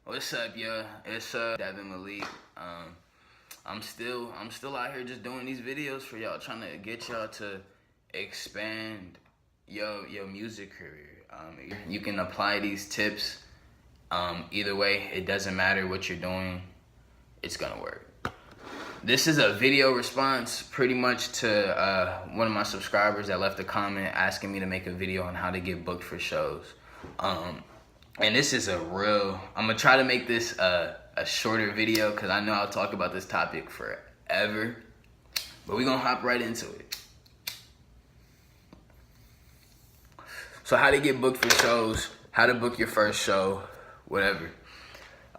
What's up, yo? It's Devin MALEK. I'm still out here just doing these videos for y'all, trying to get y'all to expand your music career. You can apply these tips. Either way, it doesn't matter what you're doing. It's gonna work. This is a video response pretty much to one of my subscribers that left a comment asking me to make a video on how to get booked for shows. And this is I'm gonna try to make this a shorter video because I know I'll talk about this topic forever, but we're gonna hop right into it. So how to get booked for shows, how to book your first show, whatever.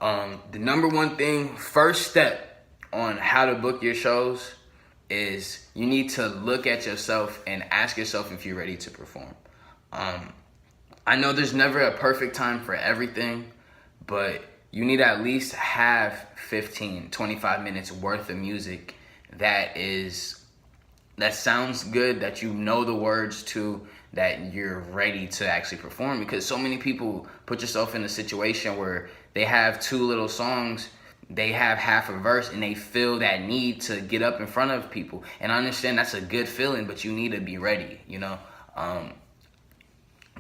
The number one thing, first step on how to book your shows is you need to look at yourself and ask yourself if you're ready to perform. I know there's never a perfect time for everything, but you need to at least have 15, 25 minutes worth of music that sounds good, that you know the words to, that you're ready to actually perform. Because so many people put yourself in a situation where they have two little songs, they have half a verse, and they feel that need to get up in front of people. And I understand that's a good feeling, but you need to be ready, you know?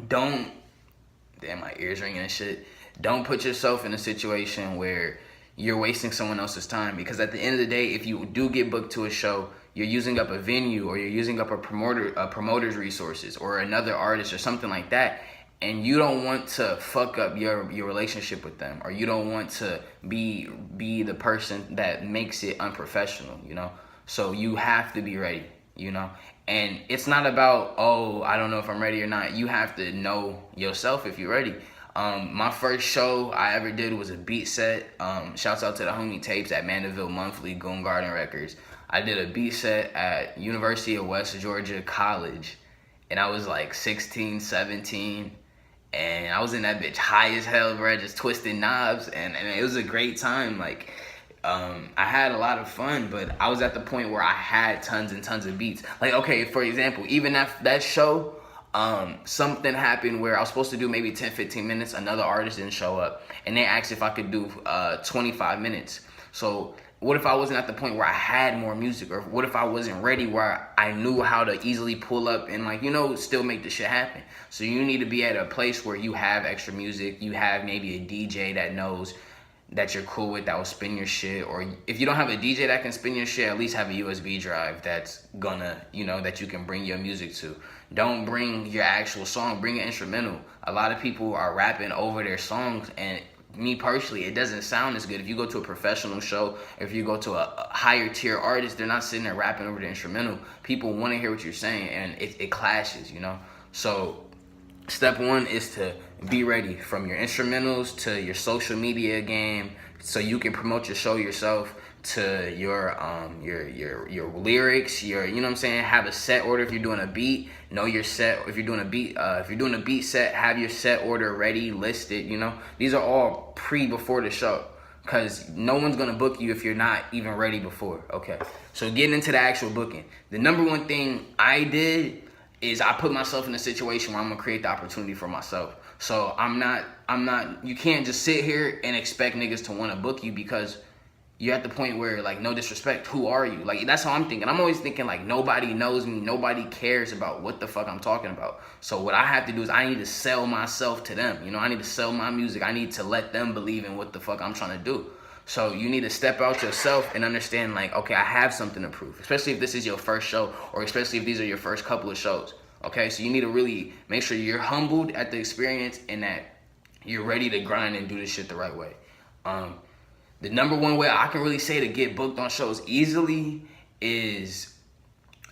Damn, my ears ringing and shit. Don't put yourself in a situation where you're wasting someone else's time, because at the end of the day, if you do get booked to a show, you're using up a venue, or you're using up a promoter's resources, or another artist or something like that, and you don't want to fuck up your relationship with them, or you don't want to be the person that makes it unprofessional, you know? So you have to be ready, you know? And it's not about, oh, I don't know if I'm ready or not. You have to know yourself if you're ready. My first show I ever did was a beat set. Shouts out to the homie Tapes at Mandeville Monthly, Goon Garden Records. I did a beat set at University of West Georgia College, and I was like 16, 17, and I was in that bitch high as hell, bro, just twisting knobs, and it was a great time. Like, I had a lot of fun, but I was at the point where I had tons and tons of beats. Like, okay, for example, even that show, something happened where I was supposed to do maybe 10, 15 minutes. Another artist didn't show up, and they asked if I could do 25 minutes. So what if I wasn't at the point where I had more music? Or what if I wasn't ready where I knew how to easily pull up and, like, you know, still make the shit happen? So you need to be at a place where you have extra music. You have maybe a DJ that knows that you're cool with, that will spin your shit. Or if you don't have a DJ that can spin your shit, at least have a USB drive that's gonna, you know, that you can bring your music to. Don't bring your actual song, bring an instrumental. A lot of people are rapping over their songs, and me personally, it doesn't sound as good. If you go to a professional show, if you go to a higher tier artist, they're not sitting there rapping over the instrumental. People want to hear what you're saying, and it clashes, you know? So step one is to be ready, from your instrumentals to your social media game, so you can promote your show yourself, to your lyrics, you know what I'm saying? Have a set order. If you're doing a beat, know your set. If you're doing a beat set, have your set order ready, listed, you know? These are all before the show, because no one's gonna book you if you're not even ready before. Okay, so getting into the actual booking, the number one thing I did is I put myself in a situation where I'm gonna create the opportunity for myself. So you can't just sit here and expect niggas to wanna book you, because you're at the point where, like, no disrespect, who are you? Like, that's how I'm thinking. I'm always thinking, like, nobody knows me, nobody cares about what the fuck I'm talking about. So what I have to do is I need to sell myself to them. You know, I need to sell my music. I need to let them believe in what the fuck I'm trying to do. So you need to step out yourself and understand, like, okay, I have something to prove, especially if this is your first show, or especially if these are your first couple of shows. Okay, so you need to really make sure you're humbled at the experience and that you're ready to grind and do this shit the right way. The number one way I can really say to get booked on shows easily is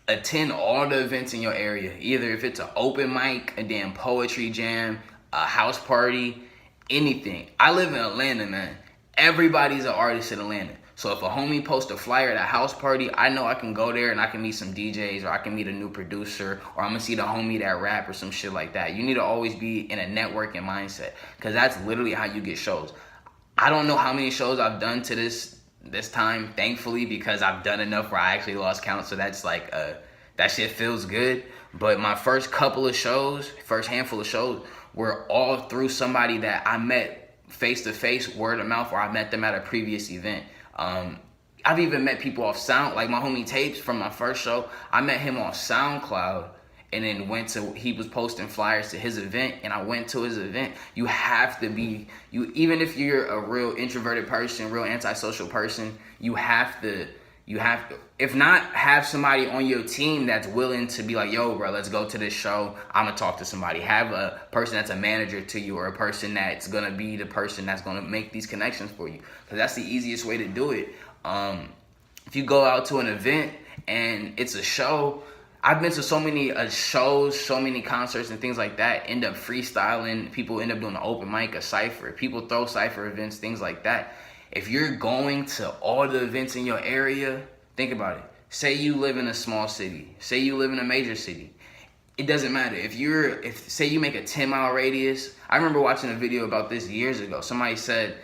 attend all the events in your area. Either if it's an open mic, a damn poetry jam, a house party, anything. I live in Atlanta, man. Everybody's an artist in Atlanta. So if a homie posts a flyer at a house party, I know I can go there and I can meet some DJs, or I can meet a new producer, or I'm gonna see the homie that rap or some shit like that. You need to always be in a networking mindset, because that's literally how you get shows. I don't know how many shows I've done to this time, thankfully, because I've done enough where I actually lost count. So that's like, that shit feels good. But my first handful of shows were all through somebody that I met face-to-face, word of mouth, or I met them at a previous event. I've even met people off Sound, like my homie Tapes from my first show. I met him on SoundCloud, and then he was posting flyers to his event, and I went to his event. You have to be, even if you're a real introverted person, real antisocial person, you have to, if not, have somebody on your team that's willing to be like, yo, bro, let's go to this show. I'm gonna talk to somebody. Have a person that's a manager to you, or a person that's gonna be the person that's gonna make these connections for you, because that's the easiest way to do it. If you go out to an event and it's a show, I've been to so many shows, so many concerts and things like that, end up freestyling. People end up doing an open mic, a cypher. People throw cypher events, things like that. If you're going to all the events in your area, think about it. Say you live in a small city. Say you live in a major city. It doesn't matter. If say you make a 10-mile radius. I remember watching a video about this years ago. Somebody said,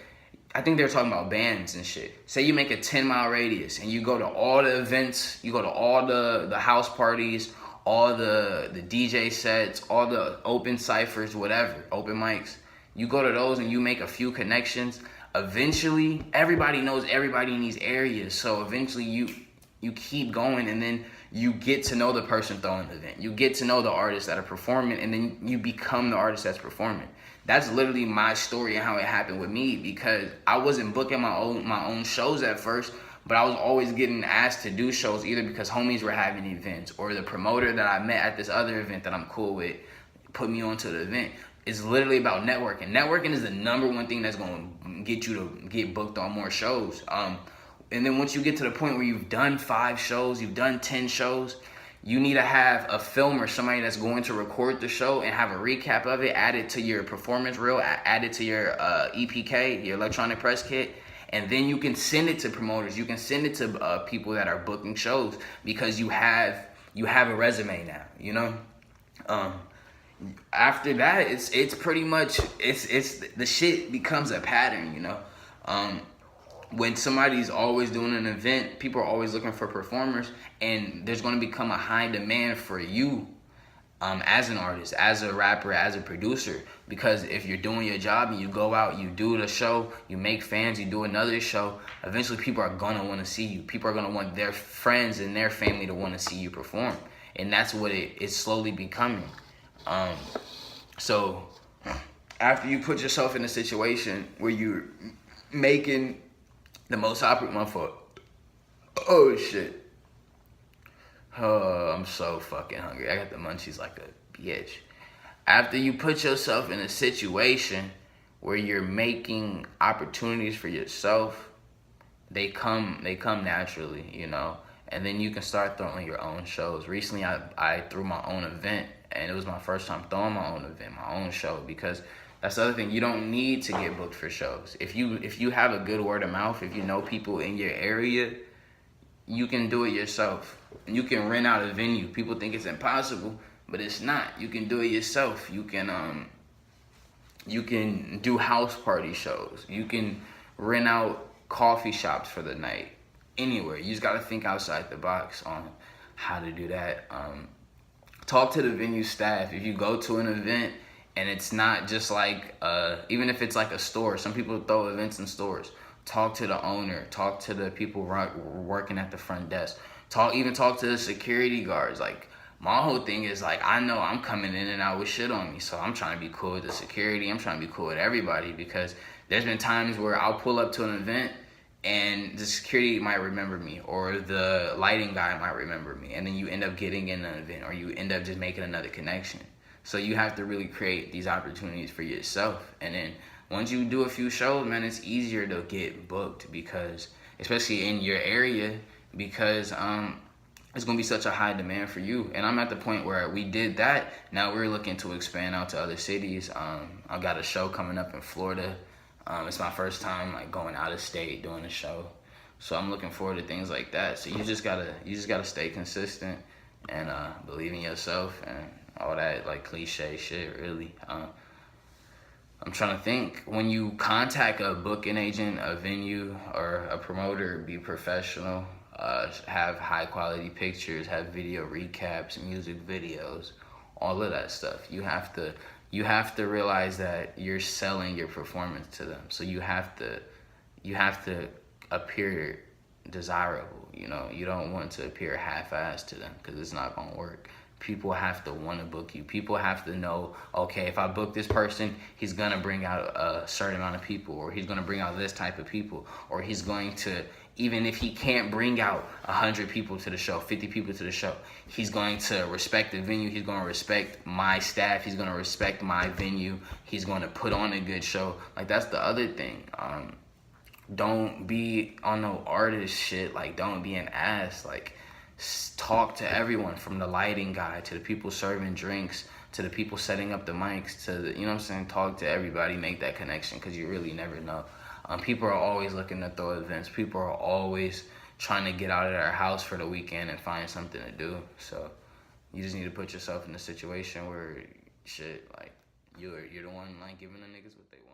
I think they were talking about bands and shit. Say you make a 10-mile radius and you go to all the events, you go to all the house parties, all the DJ sets, all the open ciphers, whatever, open mics. You go to those and you make a few connections. Eventually, everybody knows everybody in these areas. So eventually you keep going, and then you get to know the person throwing the event. You get to know the artists that are performing, and then you become the artist that's performing. That's literally my story and how it happened with me, because I wasn't booking my own shows at first, but I was always getting asked to do shows, either because homies were having events, or the promoter that I met at this other event that I'm cool with put me onto the event. It's literally about networking. Networking is the number one thing that's going to get you to get booked on more shows. And then once you get to the point where you've done 5 shows, you've done 10 shows, you need to have a filmer, somebody that's going to record the show and have a recap of it, add it to your performance reel, add it to your EPK, your electronic press kit, and then you can send it to promoters. You can send it to people that are booking shows, because you have a resume now, you know? After that, it's pretty much, it's the shit becomes a pattern, you know? When somebody's always doing an event, people are always looking for performers, and there's going to become a high demand for you as an artist, as a rapper, as a producer. Because if you're doing your job and you go out, you do the show, you make fans, you do another show, eventually people are going to want to see you. People are going to want their friends and their family to want to see you perform. And that's what it's slowly becoming. So after you put yourself in a situation where you're making the most opportunity, oh shit. Oh, I'm so fucking hungry. I got the munchies like a bitch. After you put yourself in a situation where you're making opportunities for yourself, they come naturally, you know? And then you can start throwing your own shows. Recently, I threw my own event, and it was my first time throwing my own event, my own show, because that's the other thing. You don't need to get booked for shows. If you have a good word of mouth, if you know people in your area, you can do it yourself. You can rent out a venue. People think it's impossible, but it's not. You can do it yourself. You can do house party shows. You can rent out coffee shops for the night. Anywhere. You just got to think outside the box on how to do that. Talk to the venue staff. If you go to an event and it's not just like, even if it's like a store, some people throw events in stores. Talk to the owner. Talk to the people working at the front desk. Talk to the security guards. Like, my whole thing is, like, I know I'm coming in and out with shit on me, so I'm trying to be cool with the security. I'm trying to be cool with everybody, because there's been times where I'll pull up to an event and the security might remember me, or the lighting guy might remember me, and then you end up getting in an event, or you end up just making another connection. So you have to really create these opportunities for yourself. And then once you do a few shows, man, it's easier to get booked, because, especially in your area, because it's going to be such a high demand for you. And I'm at the point where we did that. Now we're looking to expand out to other cities. I got a show coming up in Florida. It's my first time like going out of state doing a show. So I'm looking forward to things like that. So you just gotta stay consistent and believe in yourself and all that like cliche shit, really. I'm trying to think. When you contact a booking agent, a venue, or a promoter, be professional. Have high quality pictures, have video recaps, music videos, all of that stuff. You have to you have to realize that you're selling your performance to them. So you have to appear desirable. You know, you don't want to appear half-assed to them because it's not gonna work. People have to want to book you. People have to know, okay, if I book this person, he's gonna bring out a certain amount of people, or he's gonna bring out this type of people, or he's going to, even if he can't bring out 100 people to the show, 50 people to the show, he's going to respect the venue. He's going to respect my staff. He's going to respect my venue. He's going to put on a good show. Like, that's the other thing. Don't be on no artist shit. Like, don't be an ass. Like, talk to everyone, from the lighting guy to the people serving drinks to the people setting up the mics to the, you know what I'm saying? Talk to everybody, make that connection, because you really never know. People are always looking to throw events. People are always trying to get out of their house for the weekend and find something to do. So you just need to put yourself in a situation where shit, like, you're the one like giving the niggas what they want.